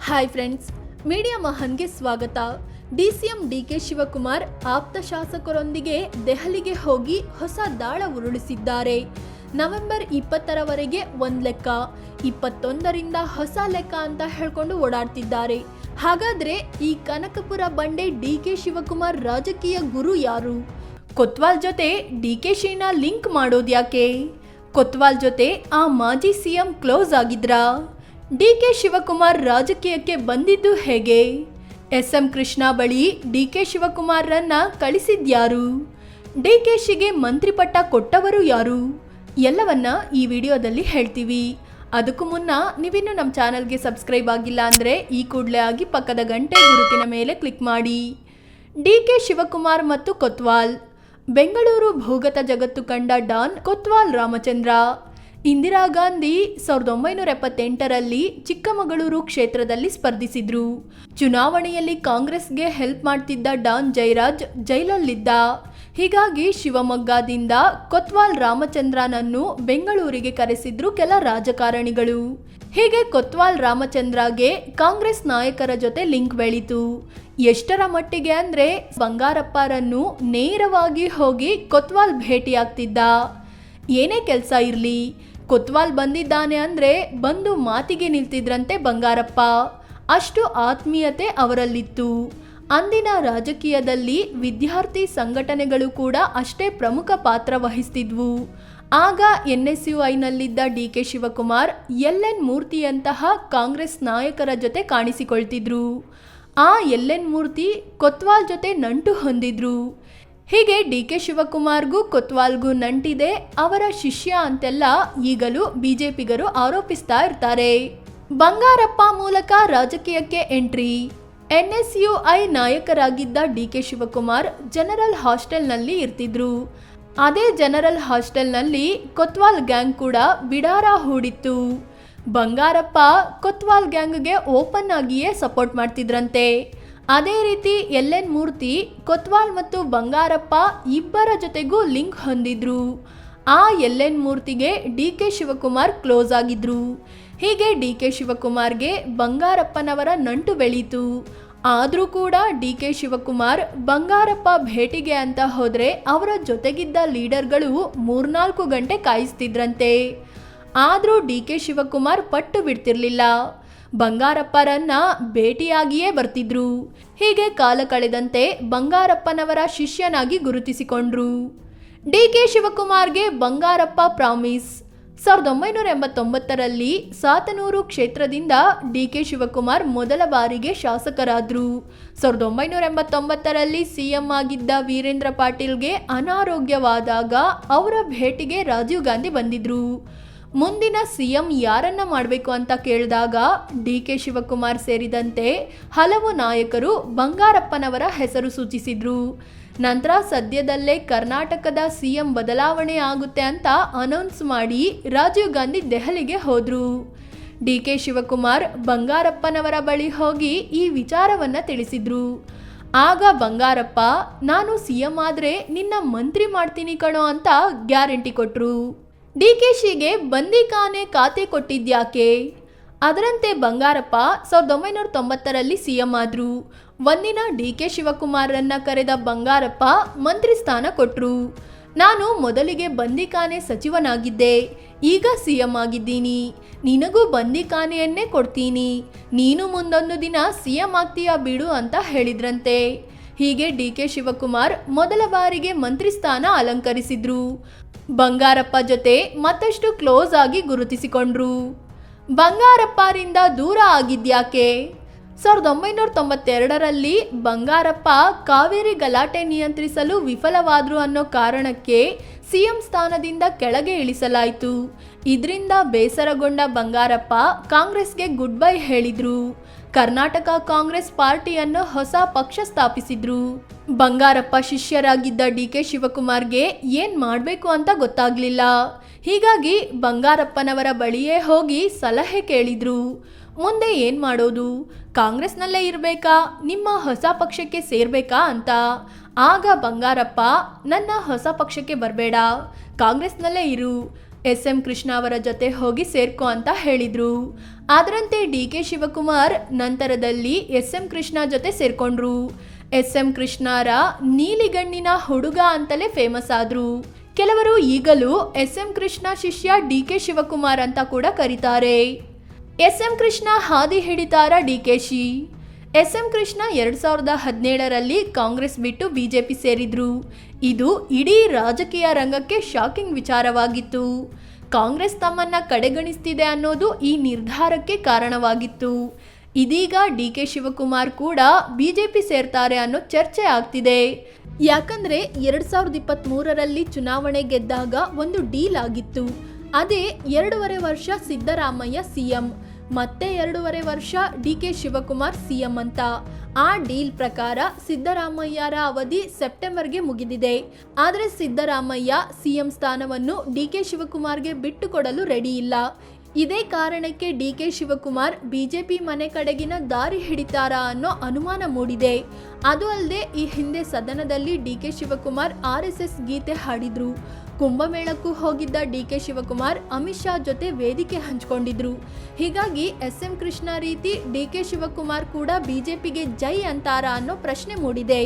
Hi friends, media ಮಹನ್ಗೆ ಸ್ವಾಗತ. DCM DK Shivakumar ಆಪ್ತ ಶಾಸಕರೊಂದಿಗೆ ದೆಹಲಿಗೆ ಹೋಗಿ ಹೊಸ ದಾಳ ಉರುಳಿಸಿದ್ದಾರೆ. ನವೆಂಬರ್ 20ರವರೆಗೆ ಒಂದ್ ಲೆಕ್ಕ, 21ರಿಂದ ಹೊಸ ಲೆಕ್ಕ ಅಂತ ಹೇಳ್ಕೊಂಡು ಓಡಾಡ್ತಿದ್ದಾರೆ. ಹಾಗಾದ್ರೆ ಈ ಕನಕಪುರ ಬಂಡೆ ಡಿಕೆ ಶಿವಕುಮಾರ್ ರಾಜಕೀಯ ಗುರು ಯಾರು? ಕೊತ್ವಾಲ್ ಜೊತೆ ಡಿಕೆಶಿನ ಲಿಂಕ್ ಮಾಡೋದ್ಯಾಕೆ? ಕೊತ್ವಾಲ್ ಜೊತೆ ಆ ಮಾಜಿ ಸಿಎಂ ಕ್ಲೋಸ್ ಆಗಿದ್ರಾ? ಡಿಕೆ ಶಿವಕುಮಾರ್ ರಾಜಕೀಯಕ್ಕೆ ಬಂದಿದ್ದು ಹೇಗೆ? ಎಸ್.ಎಂ. ಕೃಷ್ಣ ಬಳಿ ಡಿಕೆ ಶಿವಕುಮಾರ್ರನ್ನ ಕಳಿಸಿದ್ಯಾರು? ಡಿಕೆಶಿಗೆ ಮಂತ್ರಿ ಪಟ್ಟ ಕೊಟ್ಟವರು ಯಾರು? ಎಲ್ಲವನ್ನ ಈ ವಿಡಿಯೋದಲ್ಲಿ ಹೇಳ್ತೀವಿ. ಅದಕ್ಕೂ ಮುನ್ನ ನೀವಿನ್ನು ನಮ್ಮ ಚಾನಲ್ಗೆ ಸಬ್ಸ್ಕ್ರೈಬ್ ಆಗಿಲ್ಲ ಅಂದರೆ ಈ ಕೂಡಲೇ ಆಗಿ ಪಕ್ಕದ ಗಂಟೆ ಗುರುತಿನ ಮೇಲೆ ಕ್ಲಿಕ್ ಮಾಡಿ. ಡಿಕೆ ಶಿವಕುಮಾರ್ ಮತ್ತು ಕೊತ್ವಾಲ್. ಬೆಂಗಳೂರು ಭೂಗತ ಜಗತ್ತು ಕಂಡ ಡಾನ್ ಕೊತ್ವಾಲ್ ರಾಮಚಂದ್ರ. ಇಂದಿರಾ ಗಾಂಧಿ 1978ರಲ್ಲಿ ಚಿಕ್ಕಮಗಳೂರು ಕ್ಷೇತ್ರದಲ್ಲಿ ಸ್ಪರ್ಧಿಸಿದ್ರು. ಚುನಾವಣೆಯಲ್ಲಿ ಕಾಂಗ್ರೆಸ್ಗೆ ಹೆಲ್ಪ್ ಮಾಡ್ತಿದ್ದ ಡಾನ್ ಜಯರಾಜ್ ಜೈಲಲ್ಲಿದ್ದ. ಹೀಗಾಗಿ ಶಿವಮೊಗ್ಗದಿಂದ ಕೊತ್ವಾಲ್ ರಾಮಚಂದ್ರನನ್ನು ಬೆಂಗಳೂರಿಗೆ ಕರೆಸಿದ್ರು ಕೆಲ ರಾಜಕಾರಣಿಗಳು. ಹೀಗೆ ಕೊತ್ವಾಲ್ ರಾಮಚಂದ್ರಗೆ ಕಾಂಗ್ರೆಸ್ ನಾಯಕರ ಜೊತೆ ಲಿಂಕ್ ಬೆಳೀತು. ಎಷ್ಟರ ಮಟ್ಟಿಗೆ ಅಂದ್ರೆ ಬಂಗಾರಪ್ಪರನ್ನು ನೇರವಾಗಿ ಹೋಗಿ ಕೊತ್ವಾಲ್ ಭೇಟಿಯಾಗ್ತಿದ್ದ. ಏನೇ ಕೆಲಸ ಇರಲಿ, ಕೊತ್ವಾಲ್ ಬಂದಿದ್ದಾನೆ ಅಂದ್ರೆ ಬಂದು ಮಾತಿಗೆ ನಿಲ್ತಿದ್ರಂತೆ ಬಂಗಾರಪ್ಪ. ಅಷ್ಟು ಆತ್ಮೀಯತೆ ಅವರಲ್ಲಿತ್ತು. ಅಂದಿನ ರಾಜಕೀಯದಲ್ಲಿ ವಿದ್ಯಾರ್ಥಿ ಸಂಘಟನೆಗಳು ಕೂಡ ಅಷ್ಟೇ ಪ್ರಮುಖ ಪಾತ್ರ ವಹಿಸ್ತಿದ್ವು. ಆಗ NSUIನಲ್ಲಿದ್ದ ಡಿಕೆ ಶಿವಕುಮಾರ್ LN ಮೂರ್ತಿಯಂತಹ ಕಾಂಗ್ರೆಸ್ ನಾಯಕರ ಜೊತೆ ಕಾಣಿಸಿಕೊಳ್ತಿದ್ರು. ಆ LN ಮೂರ್ತಿ ಕೊತ್ವಾಲ್ ಜೊತೆ ನಂಟು ಹೊಂದಿದ್ರು. ಹೀಗೆ ಡಿಕೆ ಶಿವಕುಮಾರ್ಗೂ ಕೊತ್ವಾಲ್ಗೂ ನಂಟಿದೆ, ಅವರ ಶಿಷ್ಯ ಅಂತೆಲ್ಲ ಈಗಲೂ ಬಿಜೆಪಿಗರು ಆರೋಪಿಸ್ತಾ ಇರ್ತಾರೆ. ಬಂಗಾರಪ್ಪ ಮೂಲಕ ರಾಜಕೀಯಕ್ಕೆ ಎಂಟ್ರಿ. NSUI ನಾಯಕರಾಗಿದ್ದ ಡಿಕೆ ಶಿವಕುಮಾರ್ ಜನರಲ್ ಹಾಸ್ಟೆಲ್ನಲ್ಲಿ ಇರ್ತಿದ್ರು. ಅದೇ ಜನರಲ್ ಹಾಸ್ಟೆಲ್ನಲ್ಲಿ ಕೊತ್ವಾಲ್ ಗ್ಯಾಂಗ್ ಕೂಡ ಬಿಡಾರ ಹೂಡಿತ್ತು. ಬಂಗಾರಪ್ಪ ಕೊತ್ವಾಲ್ ಗ್ಯಾಂಗ್ಗೆ ಓಪನ್ ಆಗಿಯೇ ಸಪೋರ್ಟ್ ಮಾಡ್ತಿದ್ರಂತೆ. ಅದೇ ರೀತಿ LN ಮೂರ್ತಿ ಕೊತ್ವಾಲ್ ಮತ್ತು ಬಂಗಾರಪ್ಪ ಇಬ್ಬರ ಜೊತೆಗೂ ಲಿಂಕ್ ಹೊಂದಿದ್ರು. ಆ LN ಮೂರ್ತಿಗೆ ಡಿಕೆ ಶಿವಕುಮಾರ್ ಕ್ಲೋಸ್ ಆಗಿದ್ರು. ಹೀಗೆ ಡಿಕೆ ಶಿವಕುಮಾರ್ಗೆ ಬಂಗಾರಪ್ಪನವರ ನಂಟು ಬೆಳೀತು. ಆದರೂ ಕೂಡ ಡಿಕೆ ಶಿವಕುಮಾರ್ ಬಂಗಾರಪ್ಪ ಭೇಟಿಗೆ ಅಂತ ಹೋದ್ರೆ ಅವರ ಜೊತೆಗಿದ್ದ ಲೀಡರ್ಗಳು 3-4 ಗಂಟೆ ಕಾಯಿಸ್ತಿದ್ರಂತೆ. ಆದರೂ ಡಿಕೆ ಶಿವಕುಮಾರ್ ಪಟ್ಟು ಬಿಡ್ತಿರ್ಲಿಲ್ಲ. ಬಂಗಾರಪ್ಪರನ್ನ ಭೇಟಿಯಾಗಿಯೇ ಬರ್ತಿದ್ರು. ಹೀಗೆ ಕಾಲ ಕಳೆದಂತೆ ಬಂಗಾರಪ್ಪನವರ ಶಿಷ್ಯನಾಗಿ ಗುರುತಿಸಿಕೊಂಡ್ರು. ಡಿಕೆ ಶಿವಕುಮಾರ್ಗೆ ಬಂಗಾರಪ್ಪ ಪ್ರಾಮಿಸ್. 1989ರಲ್ಲಿ ಸಾತನೂರು ಕ್ಷೇತ್ರದಿಂದ ಡಿಕೆ ಶಿವಕುಮಾರ್ ಮೊದಲ ಬಾರಿಗೆ ಶಾಸಕರಾದ್ರು. 1989ರಲ್ಲಿ ಸಿಎಂ ಆಗಿದ್ದ ವೀರೇಂದ್ರ ಪಾಟೀಲ್ಗೆ ಅನಾರೋಗ್ಯವಾದಾಗ ಅವರ ಭೇಟಿಗೆ ರಾಜೀವ್ ಗಾಂಧಿ ಬಂದಿದ್ರು. ಮುಂದಿನ ಸಿಎಂ ಯಾರನ್ನ ಮಾಡಬೇಕು ಅಂತ ಕೇಳಿದಾಗ ಡಿಕೆ ಶಿವಕುಮಾರ್ ಸೇರಿದಂತೆ ಹಲವು ನಾಯಕರು ಬಂಗಾರಪ್ಪನವರ ಹೆಸರು ಸೂಚಿಸಿದ್ರು. ನಂತರ ಸದ್ಯದಲ್ಲೇ ಕರ್ನಾಟಕದ ಸಿಎಂ ಬದಲಾವಣೆ ಆಗುತ್ತೆ ಅಂತ ಅನೌನ್ಸ್ ಮಾಡಿ ರಾಜೀವ್ ಗಾಂಧಿ ದೆಹಲಿಗೆ ಹೋದ್ರು. ಡಿಕೆ ಶಿವಕುಮಾರ್ ಬಂಗಾರಪ್ಪನವರ ಬಳಿ ಹೋಗಿ ಈ ವಿಚಾರವನ್ನ ತಿಳಿಸಿದ್ರು. ಆಗ ಬಂಗಾರಪ್ಪ, ನಾನು ಸಿಎಂ ಆದ್ರೆ ನಿನ್ನ ಮಂತ್ರಿ ಮಾಡ್ತೀನಿ ಕಣೋ ಅಂತ ಗ್ಯಾರಂಟಿ ಕೊಟ್ರು. ಡಿಕೆಶಿಗೆ ಬಂದಿಖಾನೆ ಖಾತೆ ಕೊಟ್ಟಿದ್ಯಾಕೆ? ಅದರಂತೆ ಬಂಗಾರಪ್ಪ 1990ರಲ್ಲಿ ಸಿಎಂ ಆದ್ರು. ಒಂದಿನ ಡಿಕೆ ಶಿವಕುಮಾರನ್ನ ಕರೆದ ಬಂಗಾರಪ್ಪ ಮಂತ್ರಿ ಸ್ಥಾನ ಕೊಟ್ರು. ನಾನು ಮೊದಲಿಗೆ ಬಂದಿಖಾನೆ ಸಚಿವನಾಗಿದ್ದೆ, ಈಗ ಸಿಎಂ ಆಗಿದ್ದೀನಿ, ನಿನಗೂ ಬಂದಿಖಾನೆಯನ್ನೇ ಕೊಡ್ತೀನಿ, ನೀನು ಮುಂದೊಂದು ದಿನ ಸಿಎಂ ಆಗ್ತೀಯಾ ಬಿಡು ಅಂತ ಹೇಳಿದ್ರಂತೆ. ಹೀಗೆ ಡಿಕೆ ಶಿವಕುಮಾರ್ ಮೊದಲ ಬಾರಿಗೆ ಮಂತ್ರಿ ಸ್ಥಾನ ಅಲಂಕರಿಸಿದ್ರು. ಬಂಗಾರಪ್ಪ ಜೊತೆ ಮತ್ತಷ್ಟು ಕ್ಲೋಸ್ ಆಗಿ ಗುರುತಿಸಿಕೊಂಡ್ರು. ಬಂಗಾರಪ್ಪರಿಂದ ದೂರ ಆಗಿದ್ಯಾಕೆ? 1992ರಲ್ಲಿ ಬಂಗಾರಪ್ಪ ಕಾವೇರಿ ಗಲಾಟೆ ನಿಯಂತ್ರಿಸಲು ವಿಫಲವಾದ್ರು ಅನ್ನೋ ಕಾರಣಕ್ಕೆ ಸಿಎಂ ಸ್ಥಾನದಿಂದ ಕೆಳಗೆ ಇಳಿಸಲಾಯಿತು. ಇದರಿಂದ ಬೇಸರಗೊಂಡ ಬಂಗಾರಪ್ಪ ಕಾಂಗ್ರೆಸ್ಗೆ ಗುಡ್ ಬೈ ಹೇಳಿದ್ರು. ಕರ್ನಾಟಕ ಕಾಂಗ್ರೆಸ್ ಪಾರ್ಟಿಯನ್ನು ಹೊಸ ಪಕ್ಷ ಸ್ಥಾಪಿಸಿದ್ರು. ಬಂಗಾರಪ್ಪ ಶಿಷ್ಯರಾಗಿದ್ದ ಡಿಕೆ ಶಿವಕುಮಾರ್ಗೆ ಏನ್ ಮಾಡಬೇಕು ಅಂತ ಗೊತ್ತಾಗ್ಲಿಲ್ಲ. ಹೀಗಾಗಿ ಬಂಗಾರಪ್ಪನವರ ಬಳಿಯೇ ಹೋಗಿ ಸಲಹೆ ಕೇಳಿದ್ರು. ಮುಂದೆ ಏನ್ ಮಾಡೋದು, ಕಾಂಗ್ರೆಸ್ನಲ್ಲೇ ಇರಬೇಕಾ, ನಿಮ್ಮ ಹೊಸ ಪಕ್ಷಕ್ಕೆ ಸೇರ್ಬೇಕಾ ಅಂತ. ಆಗ ಬಂಗಾರಪ್ಪ, ನನ್ನ ಹೊಸ ಪಕ್ಷಕ್ಕೆ ಬರಬೇಡ, ಕಾಂಗ್ರೆಸ್ನಲ್ಲೇ ಇರು, SM ಕೃಷ್ಣ ಅವರ ಜೊತೆ ಹೋಗಿ ಸೇರ್ಕೋ ಅಂತ ಹೇಳಿದ್ರು. ಅದರಂತೆ DK ಶಿವಕುಮಾರ್ ನಂತರದಲ್ಲಿ SM ಕೃಷ್ಣ ಜೊತೆ ಸೇರ್ಕೊಂಡ್ರು. SM ಕೃಷ್ಣರ ನೀಲಿಗಣ್ಣಿನ ಹುಡುಗ ಅಂತಲೇ ಫೇಮಸ್ ಆದ್ರು. ಕೆಲವರು ಈಗಲೂ SM ಕೃಷ್ಣ ಶಿಷ್ಯ DK ಶಿವಕುಮಾರ್ ಅಂತ ಕೂಡ ಕರೀತಾರೆ. SM ಕೃಷ್ಣ ಹಾದಿ ಹಿಡಿತಾರ DKಶಿ. SM ಕೃಷ್ಣ 2017ರಲ್ಲಿ ಕಾಂಗ್ರೆಸ್ ಬಿಟ್ಟು ಬಿಜೆಪಿ ಸೇರಿದ್ರು. ಇದು ಇಡೀ ರಾಜಕೀಯ ರಂಗಕ್ಕೆ ಶಾಕಿಂಗ್ ವಿಚಾರವಾಗಿತ್ತು. ಕಾಂಗ್ರೆಸ್ ತಮ್ಮನ್ನ ಕಡೆಗಣಿಸ್ತಿದೆ ಅನ್ನೋದು ಈ ನಿರ್ಧಾರಕ್ಕೆ ಕಾರಣವಾಗಿತ್ತು. ಇದೀಗ DK ಶಿವಕುಮಾರ್ ಕೂಡ ಬಿಜೆಪಿ ಸೇರ್ತಾರೆ ಅನ್ನೋ ಚರ್ಚೆ ಆಗ್ತಿದೆ. ಯಾಕಂದ್ರೆ 2023ರಲ್ಲಿ ಚುನಾವಣೆ ಗೆದ್ದಾಗ ಒಂದು ಡೀಲ್ ಆಗಿತ್ತು. ಅದೇ 2.5 ವರ್ಷ ಸಿದ್ದರಾಮಯ್ಯ CM, ಮತ್ತೆ 2.5 ವರ್ಷ DK ಶಿವಕುಮಾರ್ CM ಅಂತ. ಆ ಡೀಲ್ ಪ್ರಕಾರ ಸಿದ್ದರಾಮಯ್ಯರ ಅವಧಿ ಸೆಪ್ಟೆಂಬರ್ಗೆ ಮುಗಿದಿದೆ. ಆದರೆ ಸಿದ್ದರಾಮಯ್ಯ CM ಸ್ಥಾನವನ್ನು DK ಶಿವಕುಮಾರ್ಗೆ ಬಿಟ್ಟು ಕೊಡಲು ರೆಡಿ ಇಲ್ಲ. ಇದೇ ಕಾರಣಕ್ಕೆ DK ಶಿವಕುಮಾರ್ ಬಿಜೆಪಿ ಮನೆ ಕಡೆಗಿನ ದಾರಿ ಹಿಡಿತಾರಾ ಅನ್ನೋ ಅನುಮಾನ ಮೂಡಿದೆ. ಅದು ಅಲ್ಲದೆ ಈ ಹಿಂದೆ ಸದನದಲ್ಲಿ DK ಶಿವಕುಮಾರ್ RSS ಗೀತೆ ಹಾಡಿದ್ರು. ಕುಂಭಮೇಳಕ್ಕೂ ಹೋಗಿದ್ದ DK ಶಿವಕುಮಾರ್ ಅಮಿತ್ ಶಾ ಜೊತೆ ವೇದಿಕೆ ಹಂಚಿಕೊಂಡಿದ್ರು. ಹೀಗಾಗಿ SM ಕೃಷ್ಣ ರೀತಿ DK ಶಿವಕುಮಾರ್ ಕೂಡ ಬಿಜೆಪಿಗೆ ಜೈ ಅಂತಾರಾ ಅನ್ನೋ ಪ್ರಶ್ನೆ ಮೂಡಿದೆ.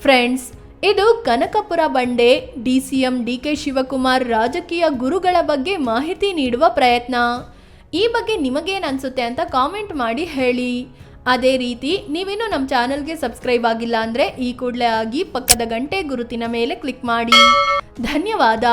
ಫ್ರೆಂಡ್ಸ್, ಇದು ಕನಕಪುರ ಬಂಡೆ DCM DK ಶಿವಕುಮಾರ್ ರಾಜಕೀಯ ಗುರುಗಳ ಬಗ್ಗೆ ಮಾಹಿತಿ ನೀಡುವ ಪ್ರಯತ್ನ. ಈ ಬಗ್ಗೆ ನಿಮಗೇನು ಅನಿಸುತ್ತೆ ಅಂತ ಕಾಮೆಂಟ್ ಮಾಡಿ ಹೇಳಿ. ಅದೇ ರೀತಿ ನೀವಿನ್ನೂ ನಮ್ಮ ಚಾನಲ್ಗೆ ಸಬ್ಸ್ಕ್ರೈಬ್ ಆಗಿಲ್ಲ ಅಂದರೆ ಈ ಕೂಡಲೇ ಆಗಿ ಪಕ್ಕದ ಗಂಟೆ ಗುರುತಿನ ಮೇಲೆ ಕ್ಲಿಕ್ ಮಾಡಿ. ಧನ್ಯವಾದ.